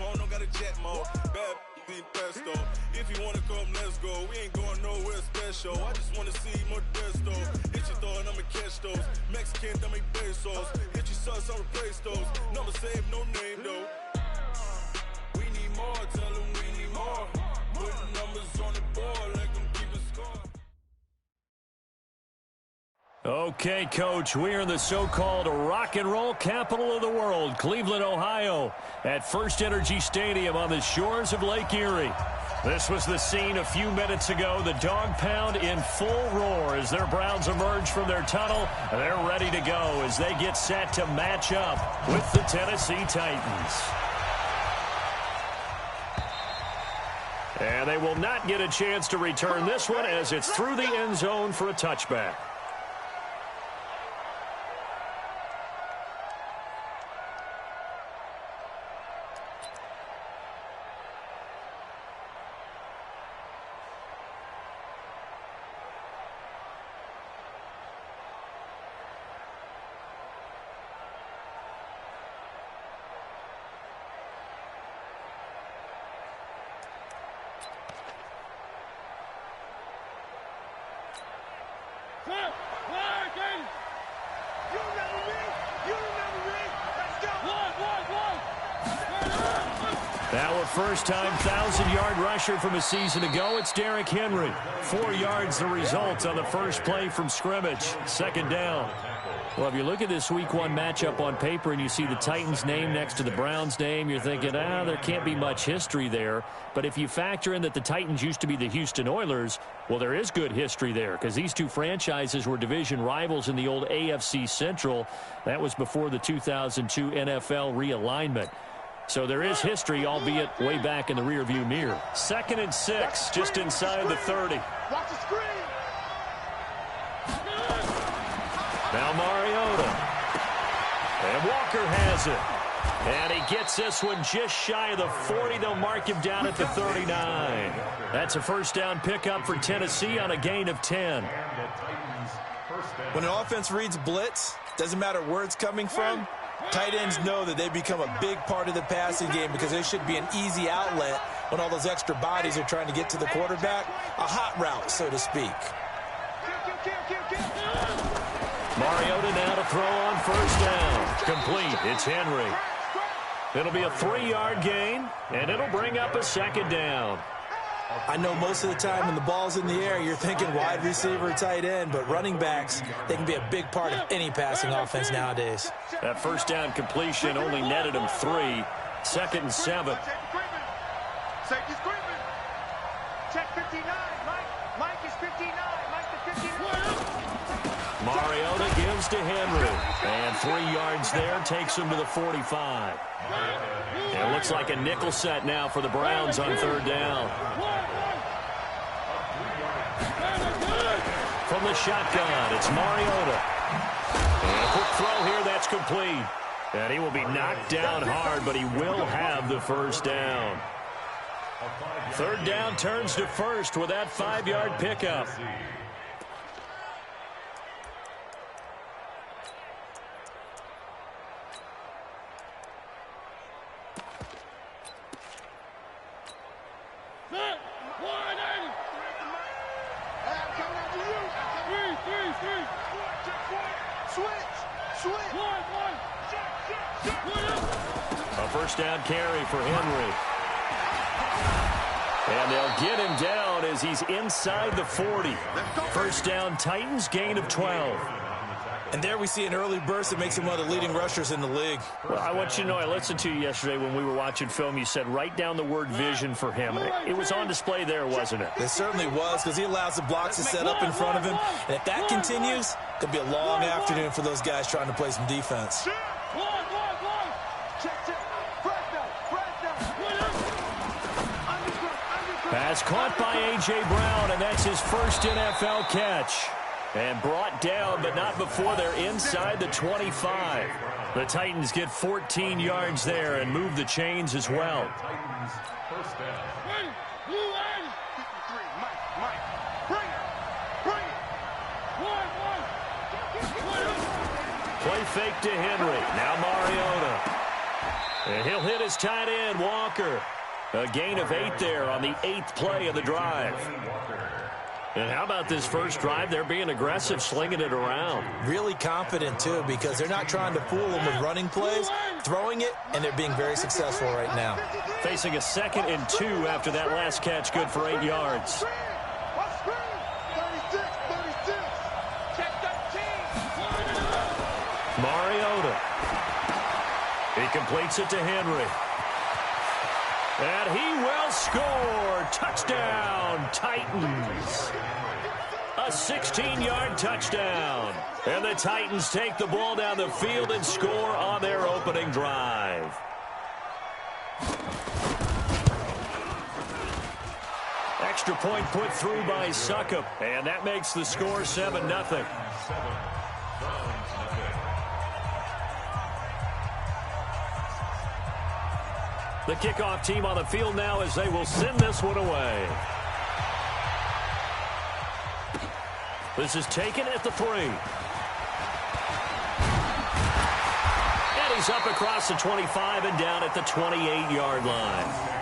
phone, don't got a jet mode. Bad being pesto. If you wanna come, let's go. We ain't going nowhere special. I just wanna see more desto. Hit your thought, I'ma catch those. Mexican, that make pesos. Hit your sus, I'll replace those. Number save, no name though. We need more, tell them we need more. Putting numbers on the board, like them keep a score. Okay, Coach, we are in the so-called rock and roll capital of the world, Cleveland, Ohio, at First Energy Stadium on the shores of Lake Erie. This was the scene a few minutes ago. The dog pound in full roar as their Browns emerge from their tunnel. They're ready to go as they get set to match up with the Tennessee Titans. And they will not get a chance to return this one as it's through the end zone for a touchback. Now a first-time 1,000-yard rusher from a season ago, it's Derrick Henry. 4 yards the result on the first play from scrimmage. Second down. Well, if you look at this Week 1 matchup on paper and you see the Titans' name next to the Browns' name, you're thinking, there can't be much history there. But if you factor in that the Titans used to be the Houston Oilers, well, there is good history there because these two franchises were division rivals in the old AFC Central. That was before the 2002 NFL realignment. So there is history, albeit way back in the rearview mirror. 2nd and 6, just inside the 30. Watch the screen. Now Mariota. And Walker has it. And he gets this one just shy of the 40. They'll mark him down at the 39. That's a first down pickup for Tennessee on a gain of 10. When an offense reads blitz, doesn't matter where it's coming from, tight ends know that they become a big part of the passing game because they should be an easy outlet when all those extra bodies are trying to get to the quarterback. A hot route, so to speak. Mariota now to throw on first down. Complete. It's Henry. It'll be a 3-yard gain, and it'll bring up a second down. I know most of the time when the ball's in the air, you're thinking wide receiver, tight end, but running backs, they can be a big part of any passing offense nowadays. That first down completion only netted him 3. 2nd and 7. Safety screaming. Check 59. Mike is 59. Mike the 59. Mariota gives to Henry. And 3 yards there takes him to the 45. And it looks like a nickel set now for the Browns on 3rd down. From the shotgun, it's Mariota. And a quick throw here, that's complete. And he will be knocked down hard, but he will have the first down. 3rd down turns to 1st with that 5-yard pickup. A first down carry for Henry. And they'll get him down as he's inside the 40. First down, Titans, gain of 12. And there we see an early burst that makes him one of the leading rushers in the league. Well, I want you to know, I listened to you yesterday when we were watching film. You said write down the word vision for him. It was on display there, wasn't it? It certainly was, because he allows the blocks to set up in front of him. And if that continues, it could be a long afternoon for those guys trying to play some defense. Pass caught by A.J. Brown, and that's his first NFL catch. And brought down, but not before they're inside the 25. The Titans get 14 yards there and move the chains as well. Play fake to Henry. Now Mariota. And he'll hit his tight end, Walker. A gain of 8 there on the 8th play of the drive. And how about this first drive? They're being aggressive, slinging it around. Really confident, too, because they're not trying to fool them with running plays, throwing it, and they're being very successful right now. Facing a 2nd and 2 after that last catch, good for 8 yards. Mariota. He completes it to Henry. And he will score. Touchdown, Titans. A 16-yard touchdown. And the Titans take the ball down the field and score on their opening drive. Extra point put through by Succop. And that makes the score 7-0. The kickoff team on the field now as they will send this one away. This is taken at the 3. And he's up across the 25 and down at the 28-yard line.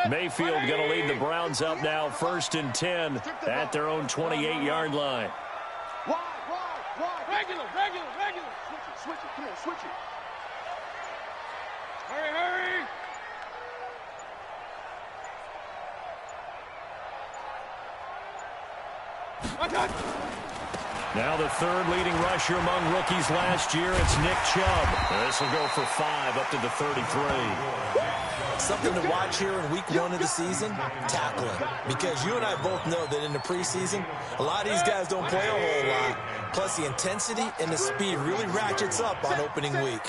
Mayfield going to lead the Browns up now, 1st and 10 at their own 28-yard line. Wide. Regular. Switch it. Come on, switch it. Hurry. Now the 3rd leading rusher among rookies last year, it's Nick Chubb. This will go for 5 up to the 33. Something to watch here in week 1 of the season, tackling. Because you and I both know that in the preseason, a lot of these guys don't play a whole lot. Plus, the intensity and the speed really ratchets up on opening week.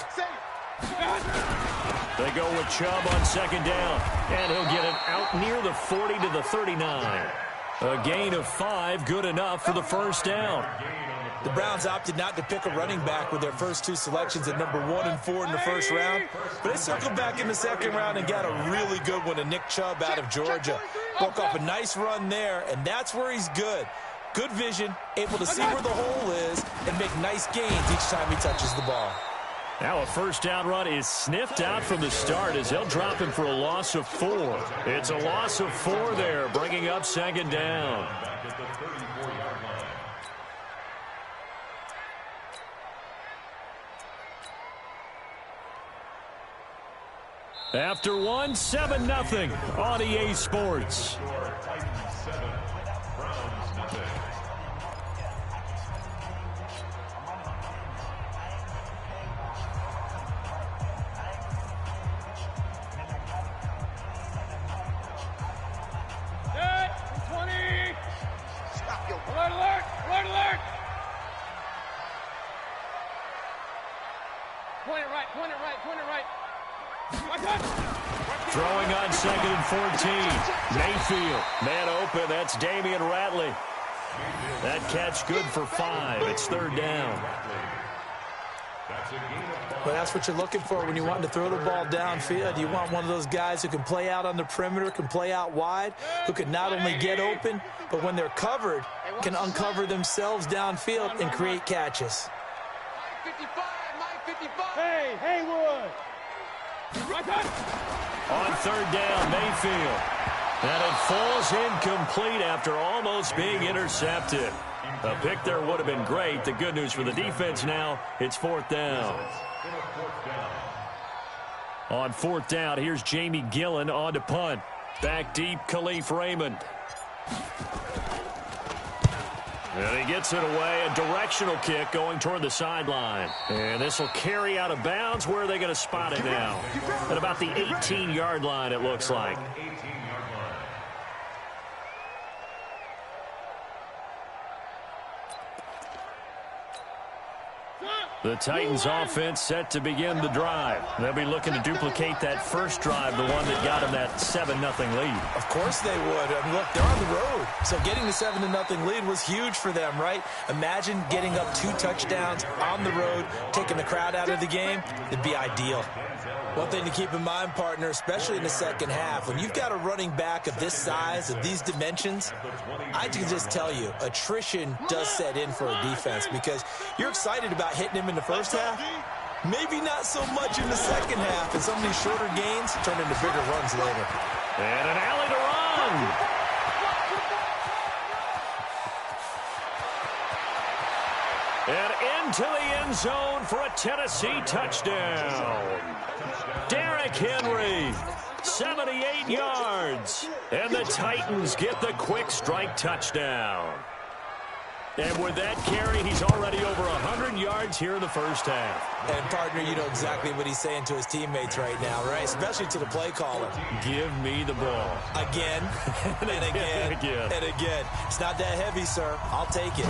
They go with Chubb on 2nd down. And he'll get it out near the 40 to the 39. A gain of 5, good enough for the 1st down. The Browns opted not to pick a running back with their first 2 selections at number 1 and 4 in the 1st round. But they circled back in the 2nd round and got a really good one to Nick Chubb out of Georgia. Broke off a nice run there, and that's where he's good. Good vision, able to see where the hole is, and make nice gains each time he touches the ball. Now a 1st down run is sniffed out from the start as they'll drop him for a loss of 4. It's a loss of 4 there, bringing up 2nd down. After 1, 7-0 on EA Sports. Point it right. Throwing on 2nd and 14. Mayfield, man open. That's Damian Ratley. That catch good for 5. It's 3rd down. Well, that's what you're looking for when you want to throw the ball downfield. You want one of those guys who can play out on the perimeter, can play out wide, who can not only get open, but when they're covered, can uncover themselves downfield and create catches. Hey, Haywood. On 3rd down, Mayfield. And it falls incomplete after almost being intercepted. A pick there would have been great. The good news for the defense now, it's 4th down. On 4th down, here's Jamie Gillen on to punt. Back deep, Khalif Raymond. And he gets it away, a directional kick going toward the sideline. And this will carry out of bounds. Where are they going to spot it now? At about the 18-yard line, it looks like. The Titans offense set to begin the drive. They'll be looking to duplicate that first drive, the one that got them that 7-0 lead. Of course they would. I mean, look, they're on the road. So getting the 7-0 lead was huge for them, right? Imagine getting up 2 touchdowns on the road, taking the crowd out of the game. It'd be ideal. One thing to keep in mind, partner, especially in the second half, when you've got a running back of this size, of these dimensions, I can just tell you, attrition does set in for a defense because you're excited about hitting him in the first half. Maybe not so much in the second half, and some of these shorter gains turn into bigger runs later. And an alley to run. And into the end zone for a Tennessee touchdown. Derrick Henry, 78 yards. And the Titans get the quick strike touchdown. And with that carry, he's already over 100 yards here in the first half. And, partner, you know exactly what he's saying to his teammates right now, right? Especially to the play caller. Give me the ball. Again, and again, and again. It's not that heavy, sir. I'll take it.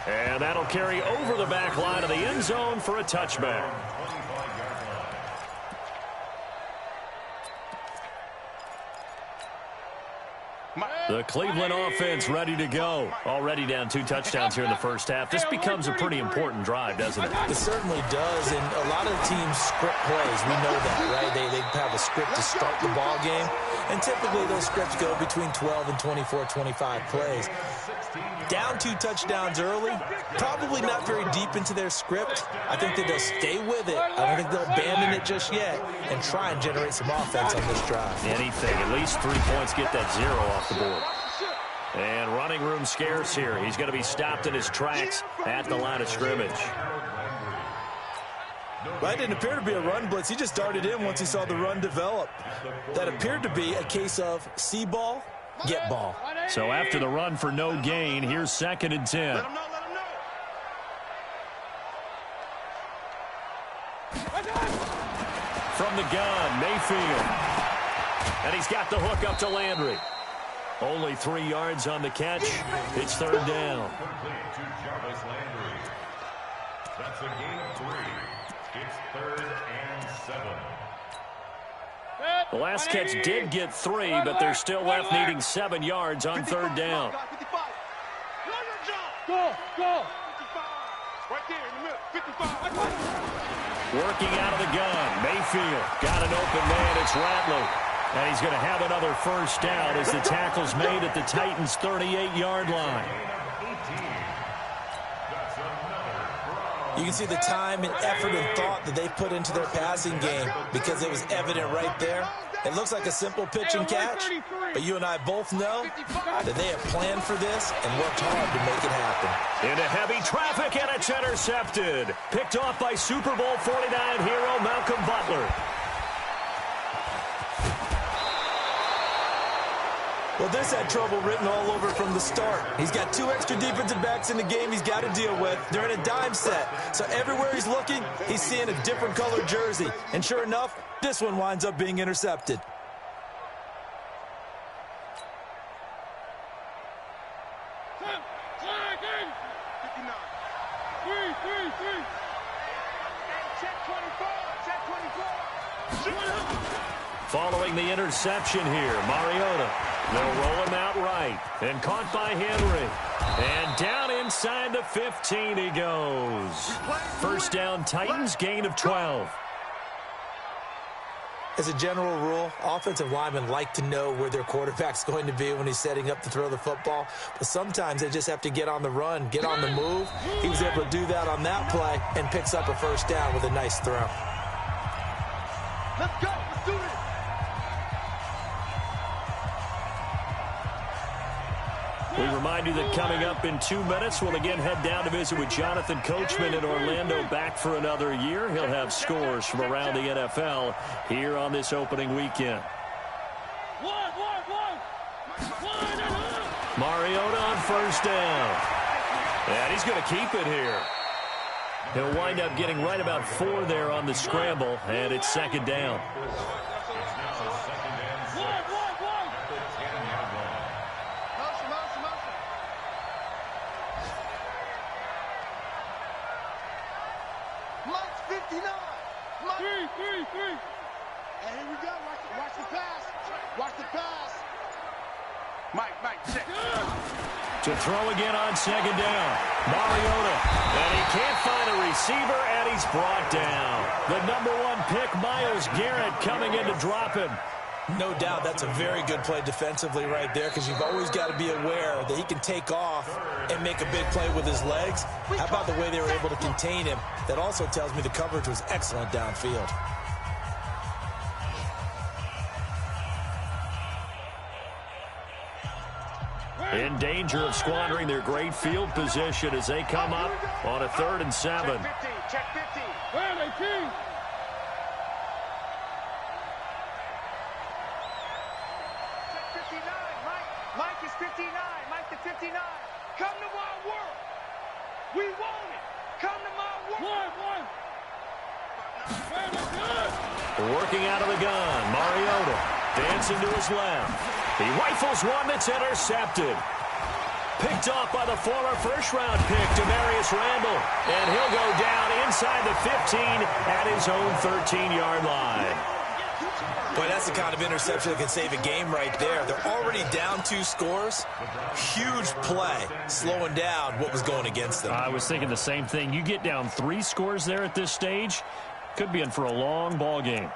And that'll carry over the back line of the end zone for a touchback. The Cleveland offense ready to go. Already down 2 touchdowns here in the first half. This becomes a pretty important drive, doesn't it? It certainly does, and a lot of teams script plays. We know that, right? They have a script to start the ball game, and typically those scripts go between 12 and 24, 25 plays. Down 2 touchdowns early, probably not very deep into their script. I think that they'll stay with it. I don't think they'll abandon it just yet and try and generate some offense on this drive. Anything, at least 3 points, get that 0 off the board. And running room scarce here. He's going to be stopped in his tracks at the line of scrimmage. Well, it didn't appear to be a run blitz. He just darted in once he saw the run develop. That appeared to be a case of see ball, get ball. So after the run for no gain, here's 2nd and 10. From the gun, Mayfield. And he's got the hook up to Landry. Only 3 yards on the catch. It's 3rd down. That's a gain of 3. It's 3rd and 7. The last catch did get 3, but they're still left needing 7 yards on 3rd down. Go! Right there in the middle. 55. Working out of the gun. Mayfield got an open man. It's Rattler. And he's going to have another first down as the tackle's made at the Titans' 38-yard line. You can see the time and effort and thought that they put into their passing game because it was evident right there. It looks like a simple pitch and catch, but you and I both know that they have planned for this and worked hard to make it happen. Into heavy traffic, and it's intercepted. Picked off by Super Bowl 49 hero Malcolm Butler. Well, this had trouble written all over from the start. He's got 2 extra defensive backs in the game he's got to deal with. They're in a dime set. So everywhere he's looking, he's seeing a different colored jersey. And sure enough, this one winds up being intercepted. Following the interception here, Mariota. They'll roll him out right. And caught by Henry. And down inside the 15 he goes. First down, Titans, gain of 12. As a general rule, offensive linemen like to know where their quarterback's going to be when he's setting up to throw the football. But sometimes they just have to get on the run, get on the move. He was able to do that on that play and picks up a first down with a nice throw. Let's go. Let's do this. We remind you that coming up in 2 minutes, we'll again head down to visit with Jonathan Coachman in Orlando, back for another year. He'll have scores from around the NFL here on this opening weekend. Mariota on first down. And he's going to keep it here. He'll wind up getting right about 4 there on the scramble, and it's 2nd down. 59. Three. And here we go. Watch the pass. Watch the pass. Mike, check. To throw again on second down. Mariota. And he can't find a receiver, and he's brought down. The #1 pick, Myles Garrett, coming in to drop him. No doubt that's a very good play defensively right there, because you've always got to be aware that he can take off and make a big play with his legs. How about the way they were able to contain him? That also tells me the coverage was excellent downfield. In danger of squandering their great field position as they come up on a 3rd and 7. Check 15. Where are they, King? Check 59. Mike is 59. Mike to 59. Come to my world. We want it. Come to my world. One. Working out of the gun, Mariota dancing to his left. He rifles one that's intercepted. Picked off by the former first-round pick, Demarius Randall. And he'll go down inside the 15 at his own 13-yard line. Boy, that's the kind of interception that can save a game right there. They're already down 2 scores. Huge play, slowing down what was going against them. I was thinking the same thing. You get down 3 scores there at this stage, could be in for a long ball game.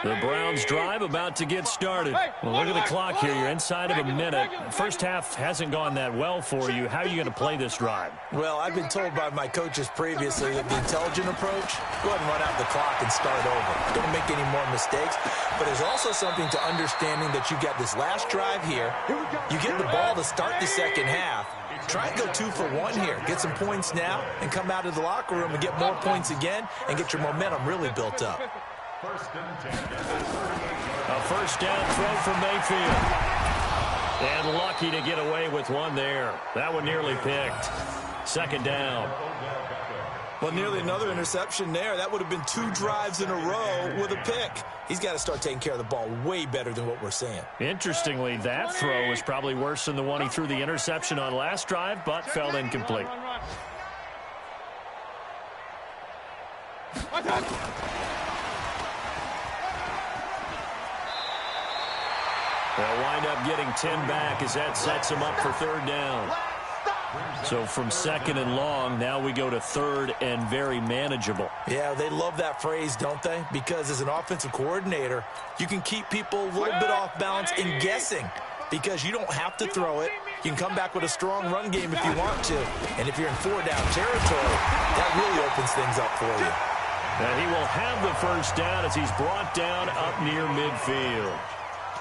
The Browns drive about to get started. Well, look at the clock here. You're inside of a minute. First half hasn't gone that well for you. How are you going to play this drive? Well, I've been told by my coaches previously that the intelligent approach, go ahead and run out the clock and start over. Don't make any more mistakes. But there's also something to understanding that you got this last drive here. You get the ball to start the second half. Try and go 2 for 1 here. Get some points now and come out of the locker room and get more points again and get your momentum really built up. A first down throw from Mayfield. And lucky to get away with one there. That one nearly picked. Second down. Well, nearly another interception there. That would have been 2 drives in a row with a pick. He's got to start taking care of the ball way better than what we're seeing. Interestingly, that throw was probably worse than the one he threw the interception on last drive, but fell incomplete. They'll wind up getting 10 back as that sets him up for 3rd down. So from 2nd and long, now we go to 3rd and very manageable. Yeah, they love that phrase, don't they? Because as an offensive coordinator, you can keep people a little bit off balance and guessing because you don't have to throw it. You can come back with a strong run game if you want to. And if you're in 4-down territory, that really opens things up for you. And he will have the first down as he's brought down up near midfield.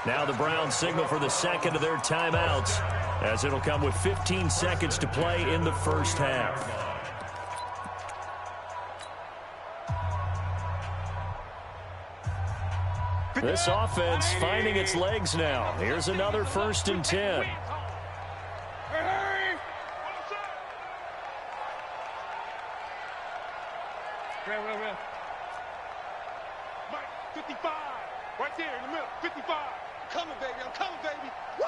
Now the Browns signal for the second of their timeouts, as it'll come with 15 seconds to play in the first half. This offense finding its legs now. Here's another 1st and 10. Mike, 55. Right there in the middle. 55. Coming, baby. I'm coming, baby. Woo!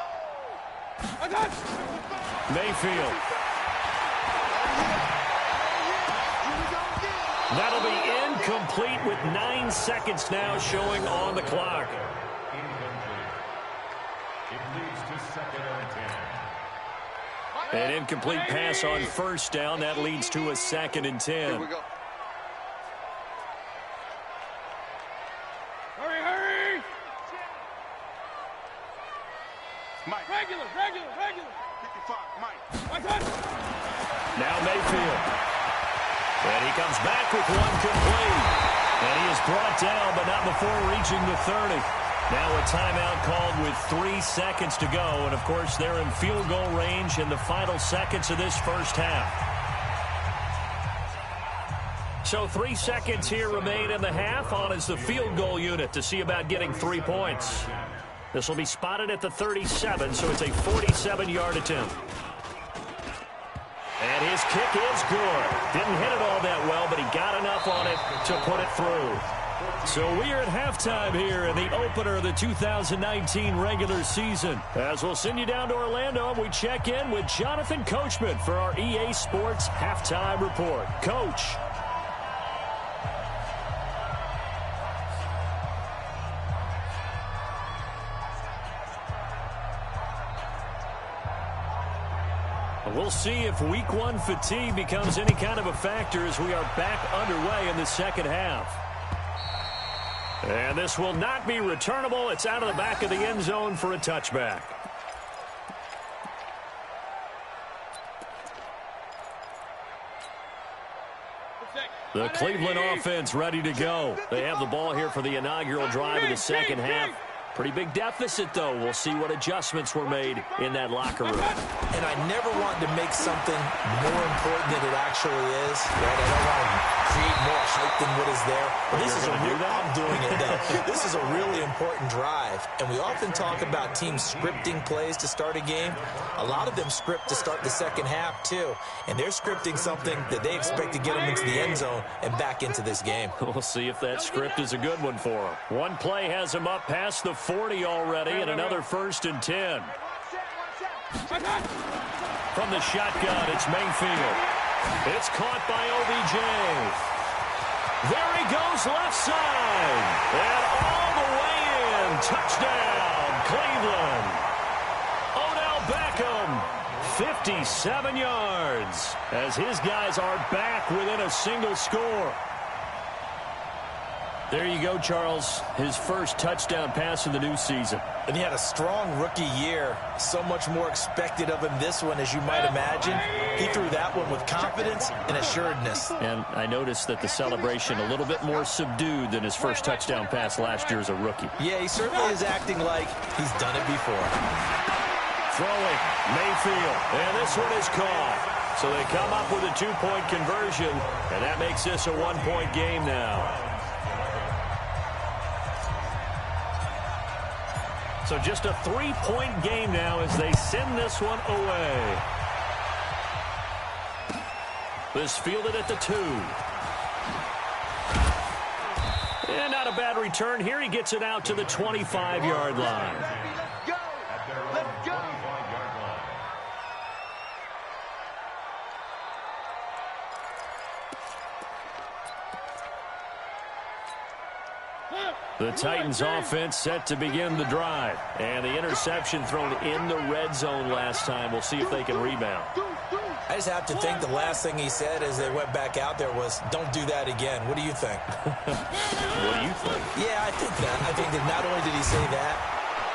I got you. Mayfield. That'll be incomplete with 9 seconds now showing on the clock. It leads to 2nd and 10. An incomplete pass on 1st down. That leads to a 2nd and 10. Here we go. Hurry! Mike. Regular. 55, Mike. Now Mayfield. And he comes back with one complete. And he is brought down, but not before reaching the 30. Now a timeout called with 3 seconds to go. And, of course, they're in field goal range in the final seconds of this first half. So 3 seconds here remain in the half. On is the field goal unit to see about getting 3 points. This will be spotted at the 37, so it's a 47-yard attempt. And his kick is good. Didn't hit it all that well, but he got enough on it to put it through. So we are at halftime here in the opener of the 2019 regular season. As we'll send you down to Orlando, and we check in with Jonathan Coachman for our EA Sports Halftime Report. Coach. We'll see if week one fatigue becomes any kind of a factor as we are back underway in the second half. And this will not be returnable. It's out of the back of the end zone for a touchback. The Cleveland offense ready to go. They have the ball here for the inaugural drive of the second half. Pretty big deficit, though. We'll see what adjustments were made in that locker room. And I never want to make something more important than it actually is. Right? I don't want to create more hype than what is there. I'm doing it, though. This is a really important drive. And we often talk about teams scripting plays to start a game. A lot of them script to start the second half, too. And they're scripting something that they expect to get them into the end zone and back into this game. We'll see if that script is a good one for them. One play has them up past the 40 already, and another 1st and 10. From the shotgun, it's Mayfield. It's caught by OBJ. There he goes left side. And all the way in. Touchdown, Cleveland. Odell Beckham, 57 yards, as his guys are back within a single score. There you go, Charles. His first touchdown pass of the new season. And he had a strong rookie year. So much more expected of him this one, as you might imagine. He threw that one with confidence and assuredness. And I noticed that the celebration a little bit more subdued than his first touchdown pass last year as a rookie. Yeah, he certainly is acting like he's done it before. Throwing, Mayfield, and this one is caught. So they come up with a 2-point conversion, and that makes this a 1-point game now. So just a 3-point game now as they send this one away. This fielded at the 2. And not a bad return here. He gets it out to the 25-yard line. Let's go. Let's go. The Titans offense set to begin the drive. And the interception thrown in the red zone last time. We'll see if they can rebound. I just have to think the last thing he said as they went back out there was, don't do that again. What do you think? What do you think? Yeah, I think that. I think that not only did he say that,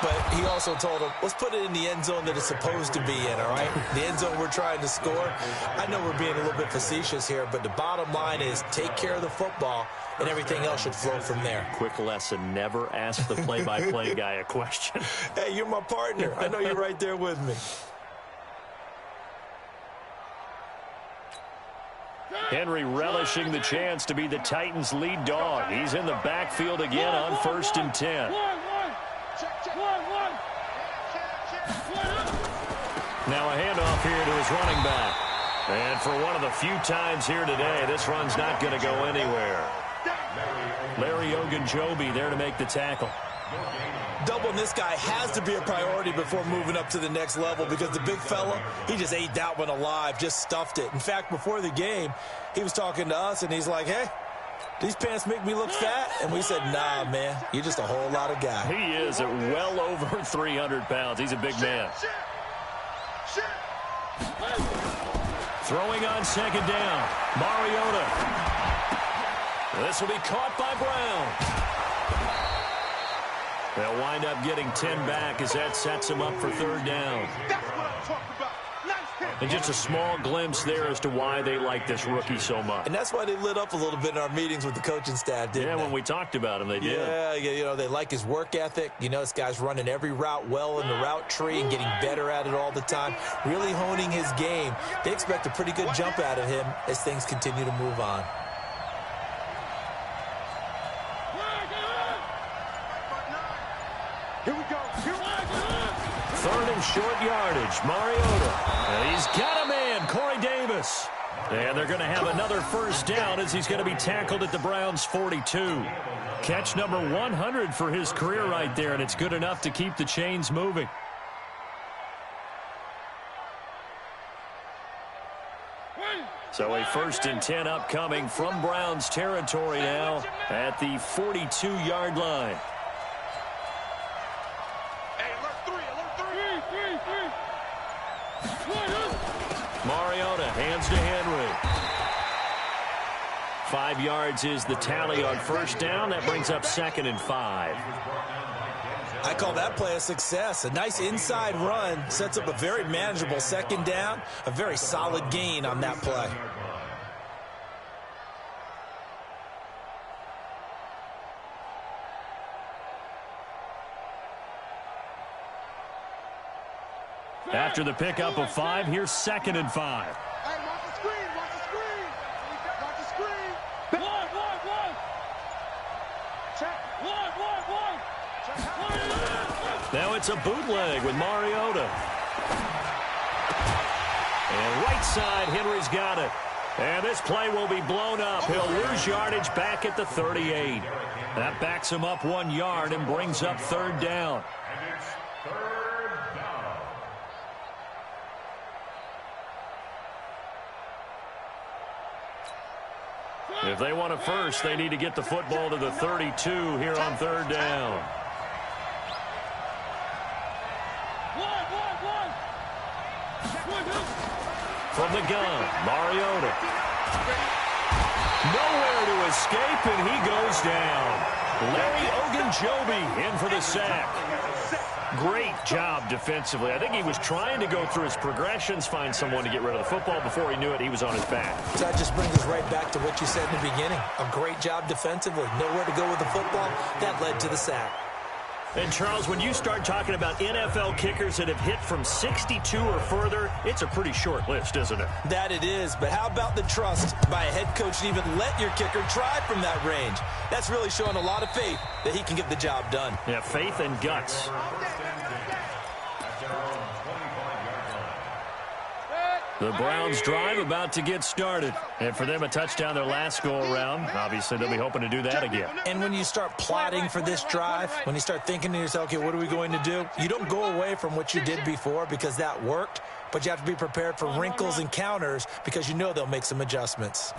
but he also told him, let's put it in the end zone that it's supposed to be in, all right? The end zone we're trying to score. I know we're being a little bit facetious here, but the bottom line is take care of the football, and everything else should flow from there. Quick lesson, never ask the play-by-play guy a question. Hey, you're my partner. I know you're right there with me. Henry relishing the chance to be the Titans' lead dog. He's in the backfield again on 1st and 10. Now a handoff here to his running back. And for one of the few times here today, this run's not going to go anywhere. Larry Ogunjobi there to make the tackle. Doubling this guy has to be a priority before moving up to the next level because the big fella, he just ate that one alive, just stuffed it. In fact, before the game, he was talking to us, and he's like, hey, these pants make me look fat? And we said, nah, man, you're just a whole lot of guy. He is at well over 300 pounds. He's a big man. Throwing on 2nd down. Mariota. This will be caught by Brown. They'll wind up getting 10 back as that sets them up for 3rd down. That's what I'm talking about. Nice hit. And just a small glimpse there as to why they like this rookie so much. And that's why they lit up a little bit in our meetings with the coaching staff, didn't they? Yeah, when we talked about him, they did. Yeah, you know, they like his work ethic. You know, this guy's running every route well in the route tree and getting better at it all the time, really honing his game. They expect a pretty good jump out of him as things continue to move on. Here we go. Here we go. 3rd and short yardage. Mariota. And he's got a man, Corey Davis. And they're going to have another first down as he's going to be tackled at the Browns' 42. Catch number 100 for his career right there, and it's good enough to keep the chains moving. So a 1st and 10 upcoming from Browns territory now at the 42-yard line. Mariota hands to Henry. 5 yards is the tally on first down. That brings up 2nd and 5. I call that play a success. A nice inside run sets up a very manageable 2nd down. A very solid gain on that play. After the pickup of 5, here's 2nd and 5. Hey, watch the screen, watch the screen. Watch the screen. One. Check. One. Check. Now it's a bootleg with Mariota. And right side, Henry's got it. And this play will be blown up. He'll lose yardage back at the 38. That backs him up 1 yard and brings up 3rd down. And it's 3rd down. If they want a first, they need to get the football to the 32 here on 3rd down. From the gun, Mariota. Nowhere to escape, and he goes down. Larry Ogunjobi in for the sack. Great job defensively. I think he was trying to go through his progressions, find someone to get rid of the football. Before he knew it, he was on his back. So that just brings us right back to what you said in the beginning. A great job defensively. Nowhere to go with the football. That led to the sack. And, Charles, when you start talking about NFL kickers that have hit from 62 or further, it's a pretty short list, isn't it? That it is, but how about the trust by a head coach to even let your kicker try from that range? That's really showing a lot of faith that he can get the job done. Yeah, faith and guts. The Browns drive about to get started. And for them, a touchdown their last go-around. Obviously, they'll be hoping to do that again. And when you start plotting for this drive, when you start thinking to yourself, okay, what are we going to do? You don't go away from what you did before because that worked, but you have to be prepared for wrinkles and counters because you know they'll make some adjustments.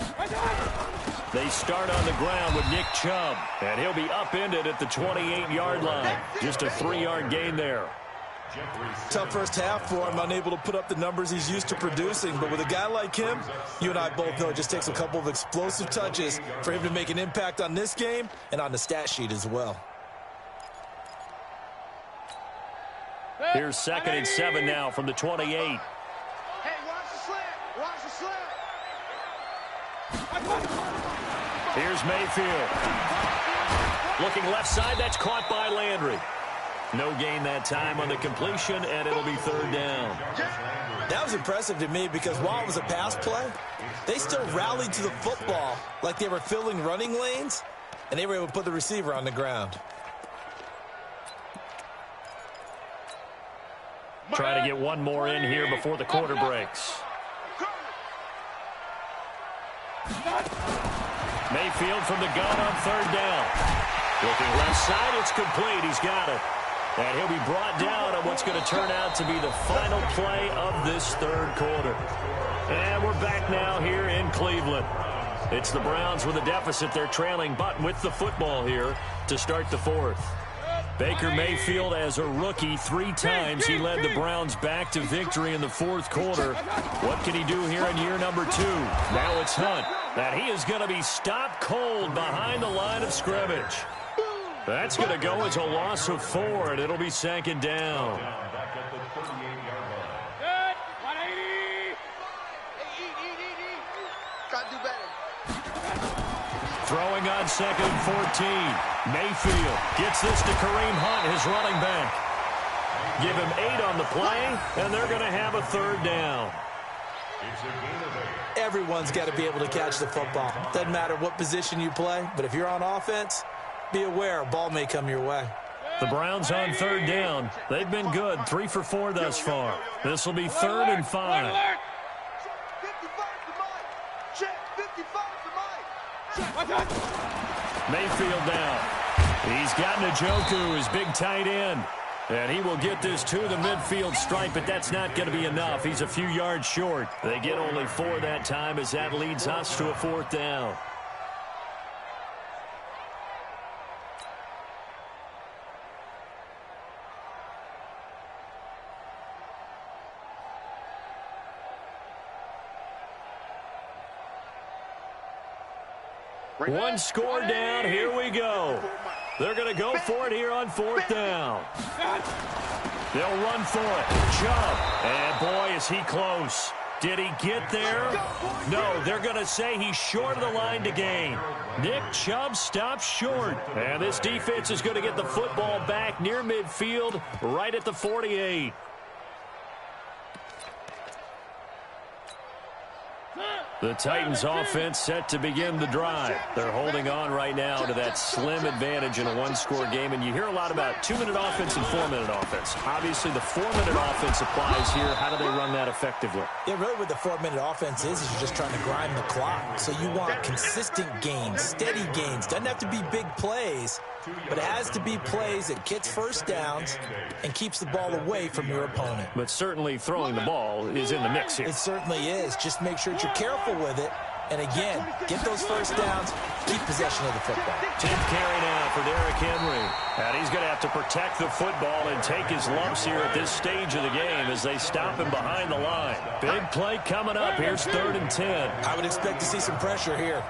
They start on the ground with Nick Chubb, and he'll be upended at the 28-yard line. Just a 3-yard gain there. Tough first half for him, unable to put up the numbers he's used to producing. But with a guy like him, you and I both know it just takes a couple of explosive touches for him to make an impact on this game and on the stat sheet as well. Here's 2nd and 7 now from the 28. Hey, watch the slant. Watch the slant. Here's Mayfield. Looking left side, that's caught by Landry. No gain that time on the completion, and it'll be 3rd down. That was impressive to me because while it was a pass play, they still rallied to the football like they were filling running lanes, and they were able to put the receiver on the ground. Trying to get one more in here before the quarter breaks. Mayfield from the gun on 3rd down. Looking left side, it's complete. He's got it. And he'll be brought down on what's going to turn out to be the final play of this 3rd quarter. And we're back now here in Cleveland. It's the Browns with a deficit. They're trailing, but with the football here to start the 4th. Baker Mayfield, as a rookie, 3 times he led the Browns back to victory in the 4th quarter. What can he do here in year number 2? Now it's Hunt. That he is going to be stopped cold behind the line of scrimmage. That's going to go as a loss of 4, and it'll be 2nd down. Back at the 38-yard line. Good. 180. Hey, eat. Gotta do better. Throwing on 2nd and 14. Mayfield gets this to Kareem Hunt, his running back. Give him 8 on the play, and they're going to have a 3rd down. It's a gain of 8. Everyone's got to be able to catch the football. Doesn't matter what position you play, but if you're on offense, be aware a ball may come your way. The Browns on 3rd down. They've been good, 3 for 4 thus far. This will be 3rd and 5. Mayfield now. He's got Njoku, his big tight end. And he will get this to the midfield stripe, but that's not going to be enough. He's a few yards short. They get only 4 that time as that leads us to a 4th down. One score down. Here we go. They're going to go for it here on 4th down. They'll run for it. Chubb. And boy, is he close. Did he get there? No, they're going to say he's short of the line to gain. Nick Chubb stops short. And this defense is going to get the football back near midfield, right at the 48. The Titans offense set to begin the drive. They're holding on right now to that slim advantage in a one-score game. And you hear a lot about 2-minute offense and 4-minute offense. Obviously, the 4-minute offense applies here. How do they run that effectively? Yeah, really what the 4-minute offense is you're just trying to grind the clock. So you want consistent gains, steady gains. Doesn't have to be big plays, but it has to be plays that gets first downs and keeps the ball away from your opponent. But certainly throwing the ball is in the mix here. It certainly is. Just make sure that you're careful with it. And again, get those first downs, keep possession of the football. 10th carry now for Derrick Henry. And he's going to have to protect the football and take his lumps here at this stage of the game as they stop him behind the line. Big play coming up. Here's 3rd and 10. I would expect to see some pressure here.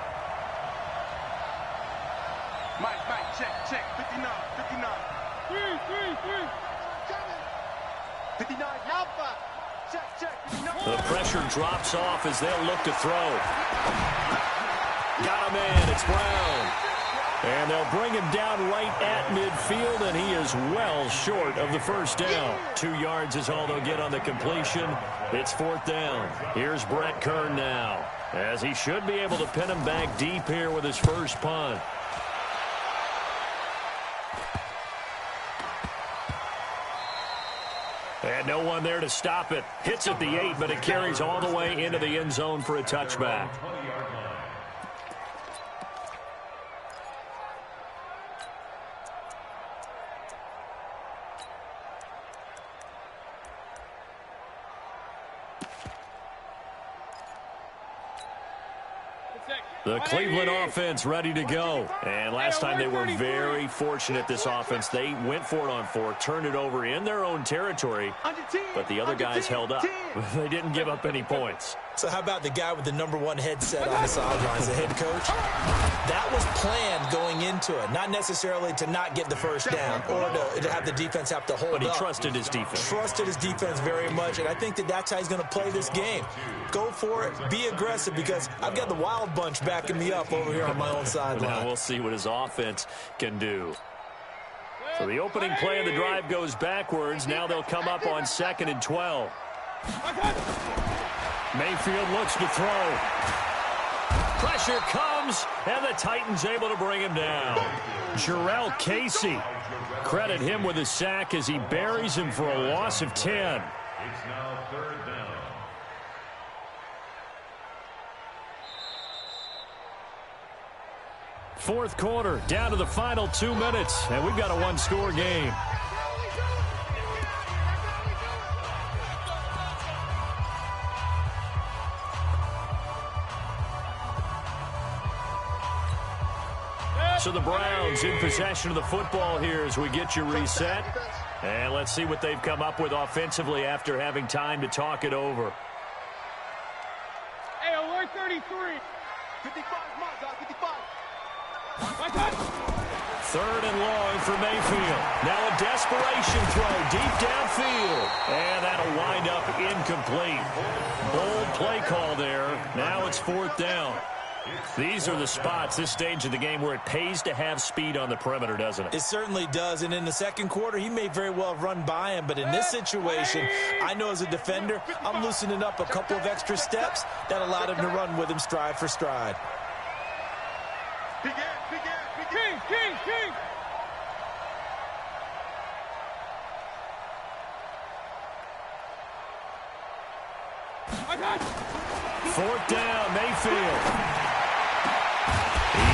Mike, check. 59. 59, Alpha. Check. 59. The pressure drops off as they'll look to throw. Got a man. It's Brown. And they'll bring him down right at midfield, and he is well short of the first down. 2 yards is all they'll get on the completion. It's 4th down. Here's Brett Kern now, as he should be able to pin him back deep here with his first punt. And no one there to stop it. Hits at the 8, but it carries all the way into the end zone for a touchback. The Cleveland offense ready to go. And last time they were very fortunate, this offense. They went for it on 4, turned it over in their own territory, but the other guys held up. They didn't give up any points. So how about the guy with the #1 headset on the sidelines, the head coach? That was planned going into it, not necessarily to not get the first down or to have the defense have to hold up. But he trusted his defense. Trusted his defense very much, and I think that's how he's going to play this game. Go for it, be aggressive, because I've got the wild bunch backing me up over here on my own sideline. Now we'll see what his offense can do. So the opening play of the drive goes backwards. Now they'll come up on 2nd and 12. Mayfield looks to throw. Pressure comes, and the Titans able to bring him down. Jarrell Casey. Credit him with a sack as he buries him for a loss of 10. It's now 3rd down. Fourth quarter, down to the final 2 minutes, and we've got a one-score game. So the Browns in possession of the football here as we get you reset. And let's see what they've come up with offensively after having time to talk it over. Hey, alert 33. 55, my God, 55. 3rd and long for Mayfield. Now a desperation throw deep downfield. And that'll wind up incomplete. Bold play call there. Now it's 4th down. These are the spots, this stage of the game, where it pays to have speed on the perimeter, doesn't it? It certainly does, and in the second quarter, he may very well have run by him, but in this situation, I know as a defender, I'm loosening up a couple of extra steps that allowed him to run with him stride for stride. King. 4th down, Mayfield. He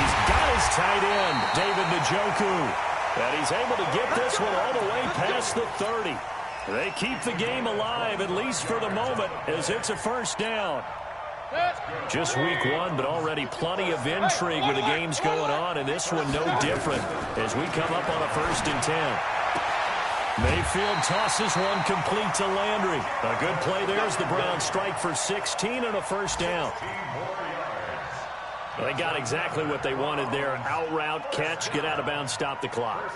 Browns tight end, David Njoku. And he's able to get this one all the way past the 30. They keep the game alive, at least for the moment, as it's a first down. Just week one, but already plenty of intrigue with the games going on, and this one no different as we come up on a 1st and 10. Mayfield tosses one complete to Landry. A good play there as the Browns strike for 16 and a first down. They got exactly what they wanted there. Out route, catch, get out of bounds, stop the clock.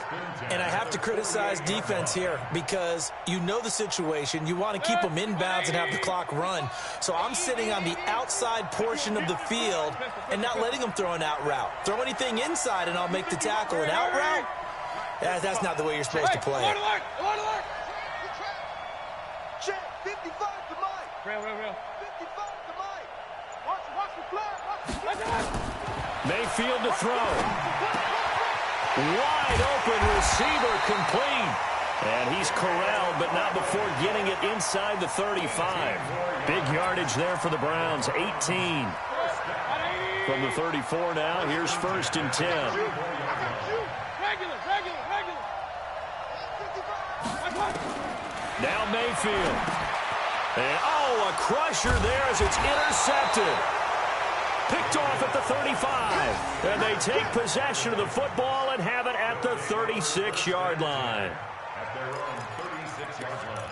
And I have to criticize defense here because you know the situation. You want to keep them inbounds and have the clock run. So I'm sitting on the outside portion of the field and not letting them throw an out route. Throw anything inside and I'll make the tackle. An out route? That's not the way you're supposed to play it. Check, 55 to Mike. Real. 55 to Mike. Watch the flag. Mayfield to throw. Wide open receiver complete. And he's corralled, but not before getting it inside the 35. Big yardage there for the Browns, 18. From the 34 now, here's 1st and 10. Now Mayfield. And, a crusher there as it's intercepted. Picked off at the 35. And they take possession of the football and have it at the 36-yard line. At their own 36-yard line.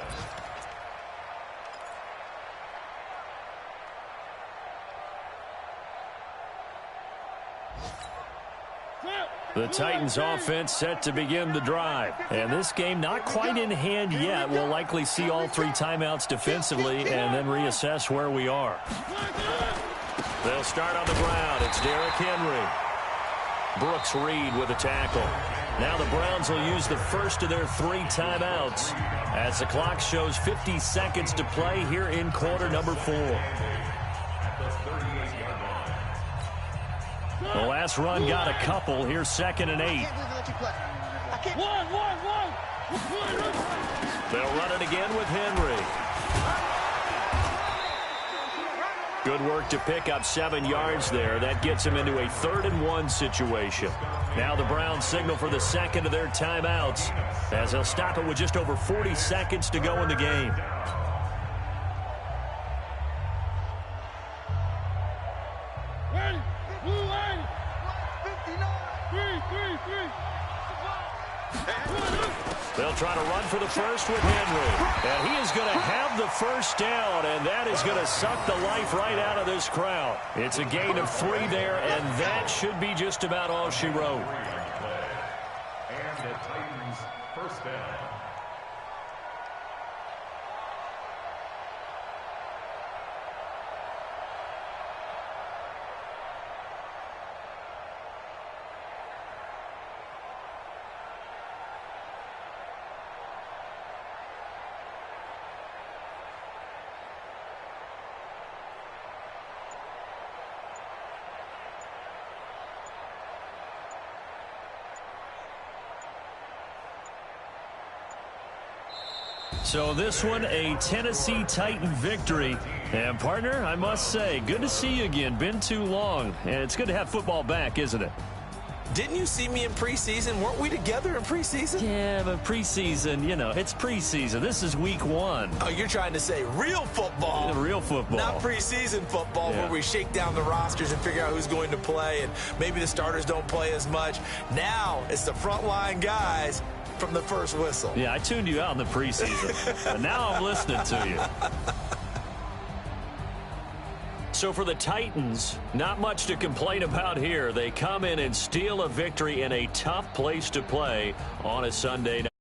The Titans offense set to begin the drive. And this game not quite in hand yet. We'll likely see all 3 timeouts defensively and then reassess where we are. They'll start on the ground. It's Derrick Henry. Brooks Reed with a tackle. Now the Browns will use the first of their 3 timeouts as the clock shows 50 seconds to play here in quarter number 4. The last run got a couple. Here's 2nd and 8. They'll run it again with Henry. Good work to pick up 7 yards there. That gets him into a 3rd and 1 situation. Now the Browns signal for the 2nd of their timeouts as they'll stop it with just over 40 seconds to go in the game. They'll try to run for the first with Henry. And he is going to have the first down, and that is going to suck the life right out of this crowd. It's a gain of 3 there, and that should be just about all she wrote. And the Titans first down. So this one, a Tennessee Titan victory. And, partner, I must say, good to see you again. Been too long. And it's good to have football back, isn't it? Didn't you see me in preseason? Weren't we together in preseason? Yeah, but preseason, it's preseason. This is week 1. Oh, you're trying to say real football. Yeah, real football. Not preseason football where we shake down the rosters and figure out who's going to play, and maybe the starters don't play as much. Now it's the frontline guys from the first whistle. Yeah, I tuned you out in the preseason. But now I'm listening to you. So for the Titans, not much to complain about here. They come in and steal a victory in a tough place to play on a Sunday night.